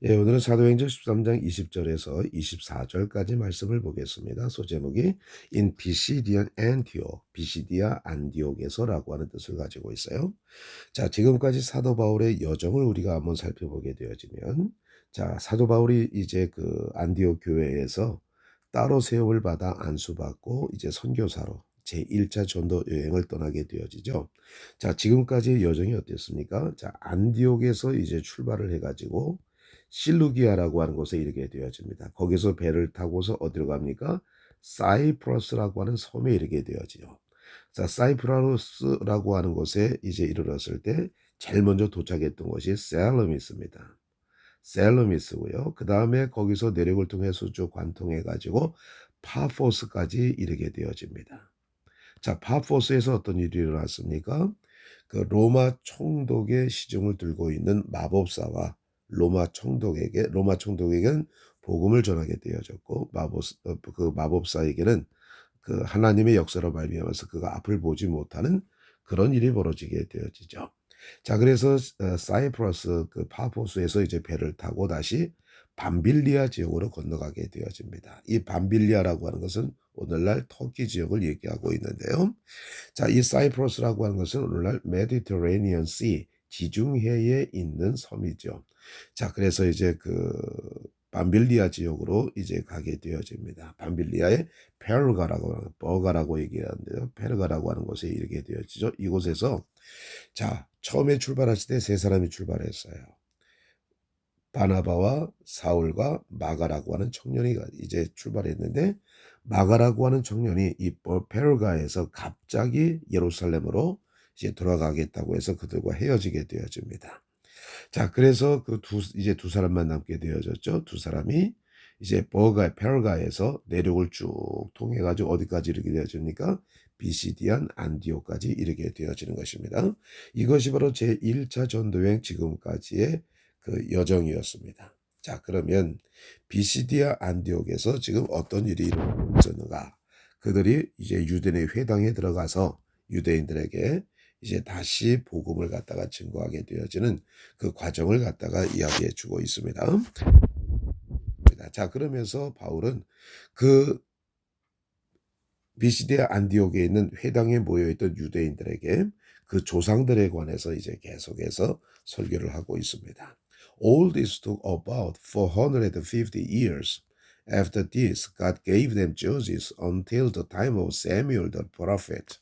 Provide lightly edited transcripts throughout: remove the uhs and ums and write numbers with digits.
예, 오늘은 사도행전 13장 20절에서 24절까지 말씀을 보겠습니다. 소제목이 In Pisidian Antioch, 비시디아 안디옥에서라고 하는 뜻을 가지고 있어요. 자, 지금까지 사도 바울의 여정을 우리가 한번 살펴보게 되어지면, 자, 사도 바울이 이제 그 안디옥 교회에서 따로 세움을 받아 안수받고 이제 선교사로 제1차 전도 여행을 떠나게 되어지죠. 자, 지금까지의 여정이 어땠습니까? 자, 안디옥에서 이제 출발을 해가지고 실루기아라고 하는 곳에 이르게 되어집니다. 거기서 배를 타고서 어디로 갑니까? 사이프러스라고 하는 섬에 이르게 되어지죠. 자, 사이프러스라고 하는 곳에 이제 이르렀을 때 제일 먼저 도착했던 곳이 셀러미스입니다. 셀러미스고요. 그 다음에 거기서 내륙을 통해서 쭉 관통해 가지고 파포스까지 이르게 되어집니다. 자, 파포스에서 어떤 일이 일어났습니까? 그 로마 총독의 시중을 들고 있는 마법사와 로마 총독에게는 복음을 전하게 되어졌고 그 마법사에게는 그 하나님의 역사로 말미암아서 그가 앞을 보지 못하는 그런 일이 벌어지게 되어지죠. 자, 그래서 사이프러스 그 파포스에서 이제 배를 타고 다시 밤빌리아 지역으로 건너가게 되어집니다. 이 밤빌리아라고 하는 것은 오늘날 터키 지역을 얘기하고 있는데요. 자, 이 사이프러스라고 하는 것은 오늘날 메디터레니언 씨 지중해에 있는 섬이죠. 자, 그래서 이제 그 밤빌리아 지역으로 이제 가게 되어집니다. 밤빌리아의 페르가라고 하는 버가라고 얘기하는데요. 페르가라고 하는 곳에 이르게 되어지죠. 이곳에서 자, 처음에 출발했을 때 세 사람이 출발했어요. 바나바와 사울과 마가라고 하는 청년이 이제 출발했는데 마가라고 하는 청년이 이 페르가에서 갑자기 예루살렘으로 이제 돌아가겠다고 해서 그들과 헤어지게 되어집니다. 자, 그래서 이제 두 사람만 남게 되어졌죠. 두 사람이 이제 페르가에서 내륙을 쭉 통해 가지고 어디까지 이르게 되어집니까? 비시디안 안디오까지 이르게 되어지는 것입니다. 이것이 바로 제1차 전도여행 지금까지의 그 여정이었습니다. 자, 그러면 비시디아 안디옥에서 지금 어떤 일이 일어났는가? 그들이 이제 유대인의 회당에 들어가서 유대인들에게 이제 다시 복음을 갖다가 증거하게 되어지는 그 과정을 갖다가 이야기해 주고 있습니다. 자, 그러면서 바울은 그 비시디아 안디옥에 있는 회당에 모여있던 유대인들에게 그 조상들에 관해서 이제 계속해서 설교를 하고 있습니다. All this took about 450 years. After this, God gave them judges until the time of Samuel the prophet.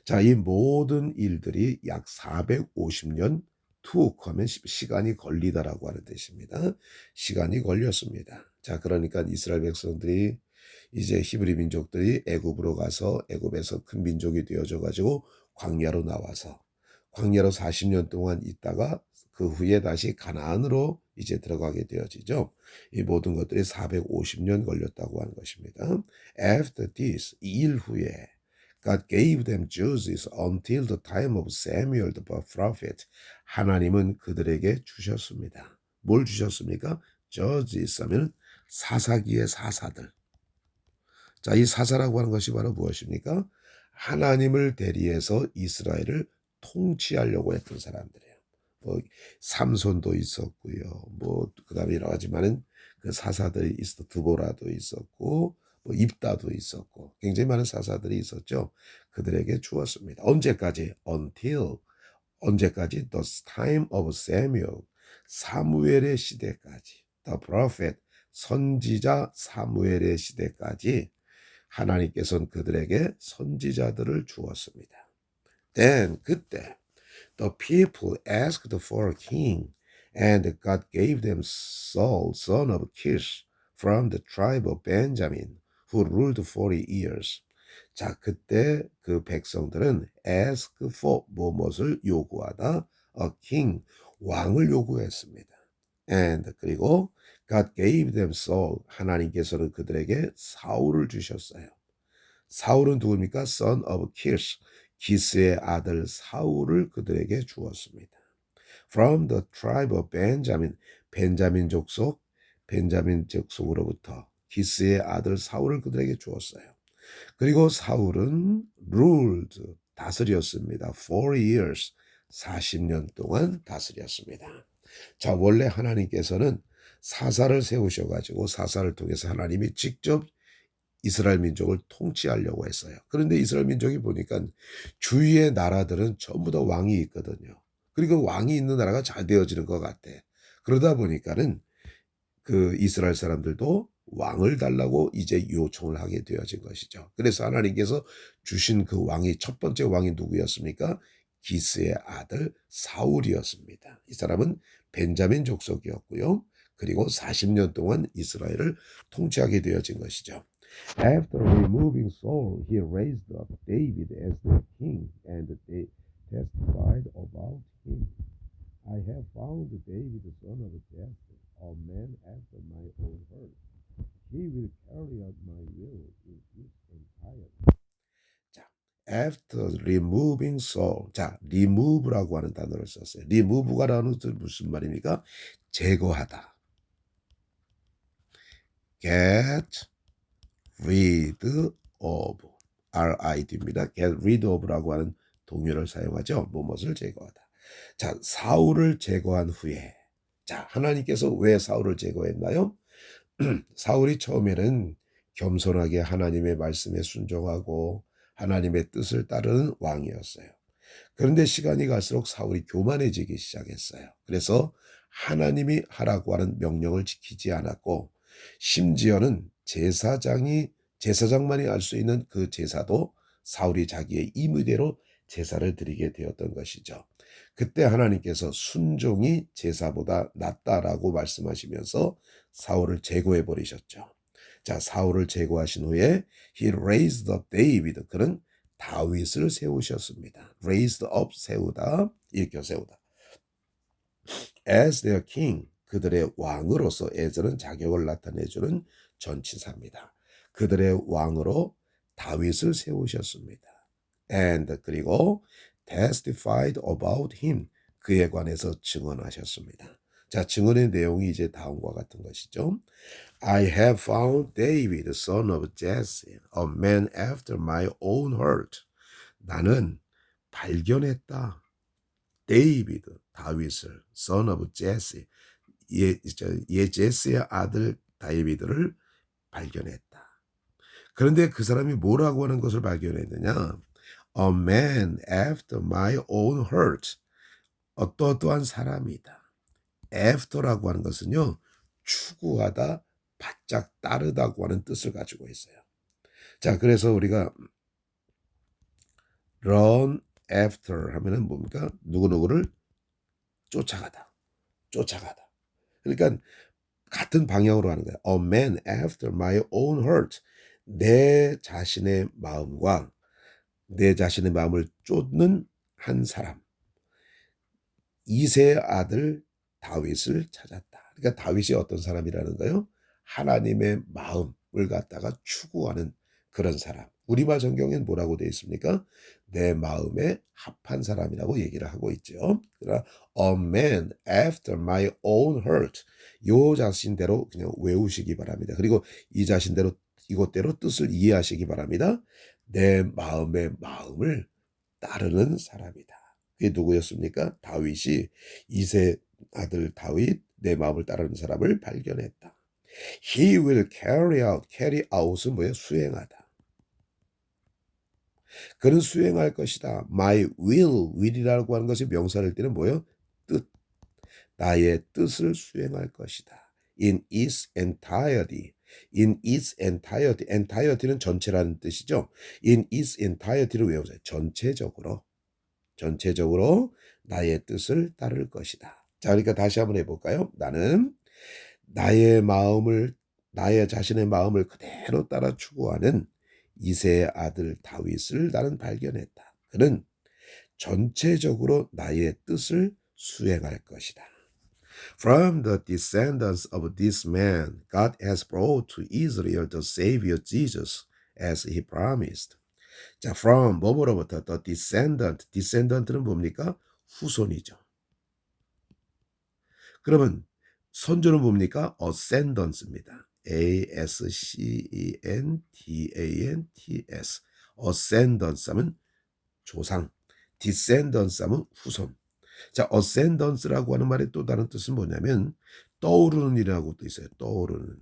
자, 이 모든 일들이 약 450년 took 하면 시간이 걸리다라고 하는 뜻입니다. 시간이 걸렸습니다. 자, 그러니까 이스라엘 백성들이 이제 히브리 민족들이 애굽으로 가서 애굽에서 큰 민족이 되어져 가지고 광야로 나와서 광야로 40년 동안 있다가 그 후에 다시 가나안으로 이제 들어가게 되어지죠. 이 모든 것들이 450년 걸렸다고 하는 것입니다. After this, 이 일 후에 God gave them judges until the time of Samuel the prophet. 하나님은 그들에게 주셨습니다. 뭘 주셨습니까? judges 하면 사사기의 사사들. 자, 이 사사라고 하는 것이 바로 무엇입니까? 하나님을 대리해서 이스라엘을 통치하려고 했던 사람들이에요. 뭐 삼손도 있었고요. 뭐 그다음에 여러 가지만은 그 사사들이 있어 두보라도 있었고 뭐 입다도 있었고 굉장히 많은 사사들이 있었죠. 그들에게 주었습니다. 언제까지? Until 언제까지? The time of Samuel 사무엘의 시대까지. The prophet 선지자 사무엘의 시대까지 하나님께서는 그들에게 선지자들을 주었습니다. Then 그때 the people asked for a king, and God gave them Saul, son of Kish, from the tribe of Benjamin, who ruled 40 years. 자, 그때 그 백성들은 ask for 무엇을 요구하다, a king, 왕을 요구했습니다. And 그리고 God gave them Saul, 하나님께서는 그들에게 사울을 주셨어요. 사울은 누굽니까? Son of Kish, 기스의 아들 사울을 그들에게 주었습니다. From the tribe of Benjamin, 벤자민 족속으로부터 기스의 아들 사울을 그들에게 주었어요. 그리고 사울은 ruled, 다스렸습니다. 40 years, 40년 동안 다스렸습니다. 자, 원래 하나님께서는 사사를 세우셔가지고 사사를 통해서 하나님이 직접 이스라엘 민족을 통치하려고 했어요. 그런데 이스라엘 민족이 보니까 주위의 나라들은 전부 다 왕이 있거든요. 그리고 왕이 있는 나라가 잘 되어지는 것 같아. 그러다 보니까는 그 이스라엘 사람들도 왕을 달라고 이제 요청을 하게 되어진 것이죠. 그래서 하나님께서 주신 그 왕이 첫 번째 왕이 누구였습니까? 기스의 아들 사울이었습니다. 이 사람은 벤자민 족속이었고요. 그리고 40년 동안 이스라엘을 통치하게 되어진 것이죠. After removing Saul, he raised up David as their king, and they testified about him. I have found David, the son of Jesse, a man after my own heart. He will carry out my will in its entirety. 자, after removing Saul. 자, remove라고 하는 단어를 썼어요. remove가라는 뜻은 무슨 말입니까? 제거하다. get rid of. rid입니다. get rid of라고 하는 동요를 사용하죠. 무엇을 제거하다. 자, 사울을 제거한 후에, 자, 하나님께서 왜 사울을 제거했나요? 사울이 처음에는 겸손하게 하나님의 말씀에 순종하고 하나님의 뜻을 따르는 왕이었어요. 그런데 시간이 갈수록 사울이 교만해지기 시작했어요. 그래서 하나님이 하라고 하는 명령을 지키지 않았고, 심지어는 제사장만이 할 수 있는 그 제사도 사울이 자기의 임의대로 제사를 드리게 되었던 것이죠. 그때 하나님께서 순종이 제사보다 낫다라고 말씀하시면서 사울을 제거해 버리셨죠. 자, 사울을 제거하신 후에 he raised up David. 그는 다윗을 세우셨습니다. raised up, 세우다, 일으켜 세우다. as their king. 그들의 왕으로서 as는 자격을 나타내주는 전치사입니다. 그들의 왕으로 다윗을 세우셨습니다. and 그리고 testified about him. 그에 관해서 증언하셨습니다. 자, 증언의 내용이 이제 다음과 같은 것이죠. I have found David, son of Jesse, a man after my own heart. 나는 발견했다. 데이비드, 다윗을, son of Jesse, 제스의 아들 다이비드를 발견했다. 그런데 그 사람이 뭐라고 하는 것을 발견했느냐? A man after my own heart. 어떠한 사람이다. after라고 하는 것은요, 추구하다, 바짝 따르다고 하는 뜻을 가지고 있어요. 자, 그래서 우리가 run after 하면은 뭡니까? 누구누구를 쫓아가다. 그러니까 같은 방향으로 하는 거예요. A man after my own heart. 내 자신의 마음과 내 자신의 마음을 쫓는 한 사람. 이새의 아들 다윗을 찾았다. 그러니까 다윗이 어떤 사람이라는 거요? 하나님의 마음을 갖다가 추구하는 그런 사람. 우리말 성경엔 뭐라고 되어 있습니까? 내 마음에 합한 사람이라고 얘기를 하고 있죠. 그러나 a man after my own heart. 요 자신대로 그냥 외우시기 바랍니다. 그리고 이 자신대로 이것대로 뜻을 이해하시기 바랍니다. 내 마음의 마음을 따르는 사람이다. 그게 누구였습니까? 다윗이 이새 아들 다윗, 내 마음을 따르는 사람을 발견했다. He will carry out은 뭐예요? 수행하다. 그는 수행할 것이다. My will이라고 하는 것이 명사를 띠는 뭐예요? 뜻. 나의 뜻을 수행할 것이다. In its entirety. entirety는 전체라는 뜻이죠. In its entirety를 외우세요. 전체적으로 나의 뜻을 따를 것이다. 자, 그러니까 다시 한번 해볼까요? 나는 나의 자신의 마음을 그대로 따라 추구하는 이새의 아들 다윗을 나는 발견했다. 그는 전체적으로 나의 뜻을 수행할 것이다. From the descendants of this man, God has brought to Israel the Savior Jesus, as he promised. 자, from 뭐로부터 the descendant는 뭡니까? 후손이죠. 그러면 선조는 뭡니까? ascendance입니다. ascendants. ascendance 하면 조상, descendants 하면 후손. 자, ascendance라고 하는 말의 또 다른 뜻은 뭐냐면 떠오르는이라고 또 있어요. 떠오르는.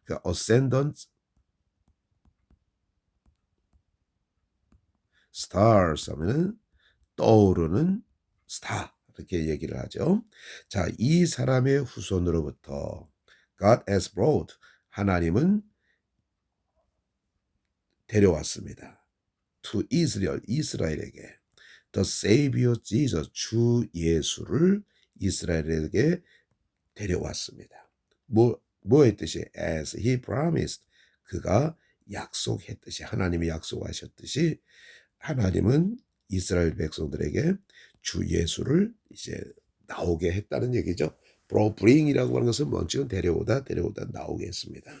그러니까 ascendant stars 하면은 떠오르는 스타 이렇게 얘기를 하죠. 자, 이 사람의 후손으로부터 God has brought 하나님은 데려왔습니다. To Israel 이스라엘에게 The Savior Jesus 주 예수를 이스라엘에게 데려왔습니다. 뭐의 뜻이 as he promised 그가 약속했듯이 하나님이 약속하셨듯이 하나님은 이스라엘 백성들에게 주 예수를 이제 나오게 했다는 얘기죠. bring이라고 하는 것은 뭔지는 데려오다 나오게 했습니다.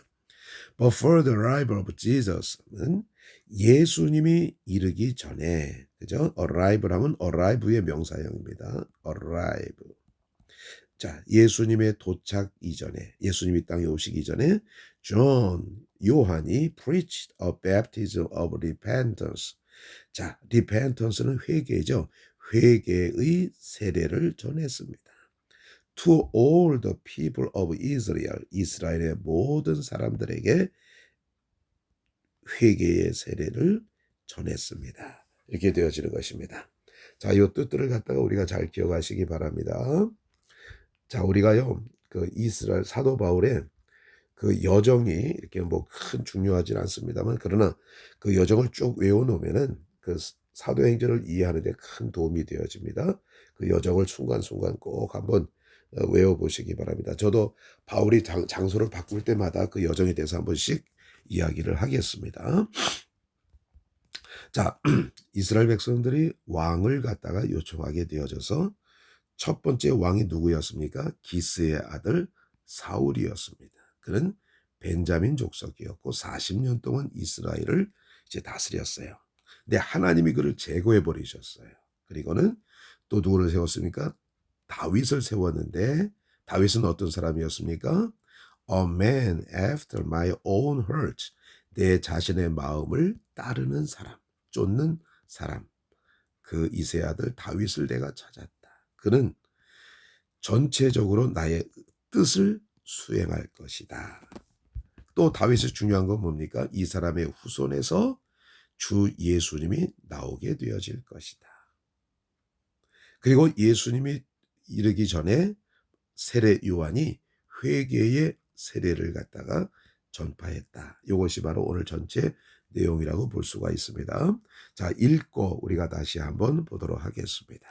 But for the arrival of Jesus는 예수님이 이르기 전에 그죠? arrival 하면 arrive의 명사형입니다. arrive. 자, 예수님의 도착 이전에 예수님이 땅에 오시기 전에 요한이 preached a baptism of repentance. 자, repentance는 회개죠. 회개의 세례를 전했습니다. To all the people of Israel, 이스라엘의 모든 사람들에게 회개의 세례를 전했습니다. 이렇게 되어지는 것입니다. 자, 이 뜻들을 갖다가 우리가 잘 기억하시기 바랍니다. 자, 우리가요, 그 이스라엘 사도 바울의 그 여정이 이렇게 뭐 큰 중요하진 않습니다만, 그러나 그 여정을 쭉 외워놓으면은 그 사도행전을 이해하는 데 큰 도움이 되어집니다. 그 여정을 순간순간 꼭 한번 외워보시기 바랍니다. 저도 바울이 장소를 바꿀 때마다 그 여정에 대해서 한 번씩 이야기를 하겠습니다. 자, 이스라엘 백성들이 왕을 갖다가 요청하게 되어져서 첫 번째 왕이 누구였습니까? 기스의 아들 사울이었습니다. 그는 벤자민 족속이었고 40년 동안 이스라엘을 이제 다스렸어요. 근데 하나님이 그를 제거해 버리셨어요. 그리고는 또 누구를 세웠습니까? 다윗을 세웠는데 다윗은 어떤 사람이었습니까? A man after my own heart. 내 자신의 마음을 따르는 사람, 쫓는 사람. 그 이세 아들 다윗을 내가 찾았다. 그는 전체적으로 나의 뜻을 수행할 것이다. 또 다윗의 중요한 건 뭡니까? 이 사람의 후손에서 주 예수님이 나오게 되어질 것이다. 그리고 예수님이 이르기 전에 세례 요한이 회개의 세례를 갖다가 전파했다. 이것이 바로 오늘 전체 내용이라고 볼 수가 있습니다. 자, 읽고 우리가 다시 한번 보도록 하겠습니다.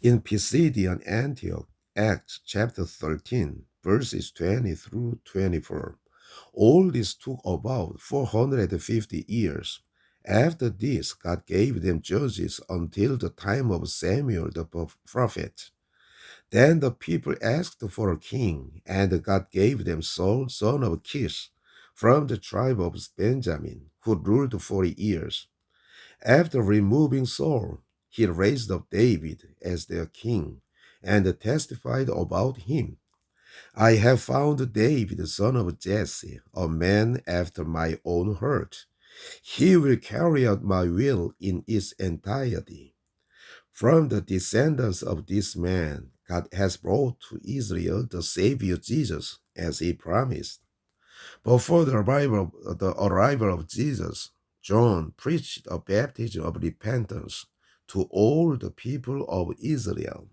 In Pisidian Antioch, Acts chapter 13, verses 20 through 24. All this took about 450 years. After this, God gave them judges until the time of Samuel the prophet. Then the people asked for a king, and God gave them Saul, son of Kish, from the tribe of Benjamin, who ruled 40 years. After removing Saul, he raised up David as their king, and testified about him. I have found David, son of Jesse, a man after my own heart. He will carry out my will in its entirety. From the descendants of this man, God has brought to Israel the Savior Jesus, as he promised. Before the arrival of Jesus, John preached a baptism of repentance to all the people of Israel.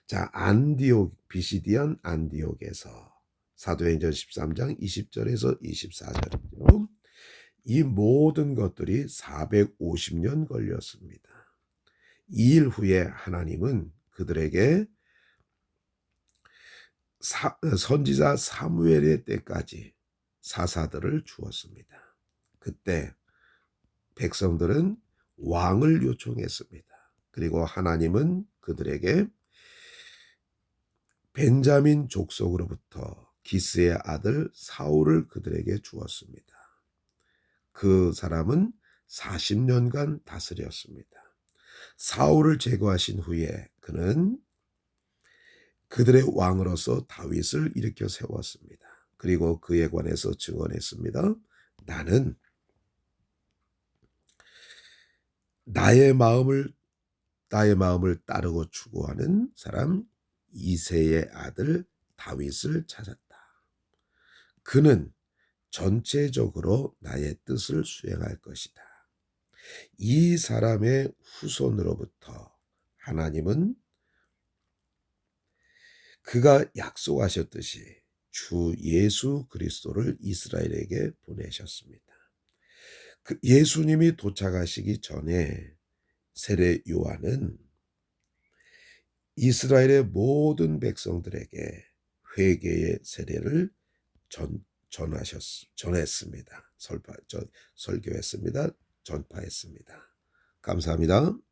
자, 비시디언 안디옥에서 사도행전 13장 20절에서 24절이죠. 이 모든 것들이 450년 걸렸습니다. 2일 후에 하나님은 그들에게 선지자 사무엘의 때까지 사사들을 주었습니다. 그때 백성들은 왕을 요청했습니다. 그리고 하나님은 그들에게 벤자민 족속으로부터 기스의 아들 사울을 그들에게 주었습니다. 그 사람은 40년간 다스렸습니다. 사울을 제거하신 후에 그는 그들의 왕으로서 다윗을 일으켜 세웠습니다. 그리고 그에 관해서 증언했습니다. 나는 나의 마음을 나의 마음을 따르고 추구하는 사람 이새의 아들 다윗을 찾았다. 그는 전체적으로 나의 뜻을 수행할 것이다. 이 사람의 후손으로부터 하나님은 그가 약속하셨듯이 주 예수 그리스도를 이스라엘에게 보내셨습니다. 그 예수님이 도착하시기 전에 세례 요한은 이스라엘의 모든 백성들에게 회개의 세례를 전했습니다. 설교했습니다. 전파했습니다. 감사합니다.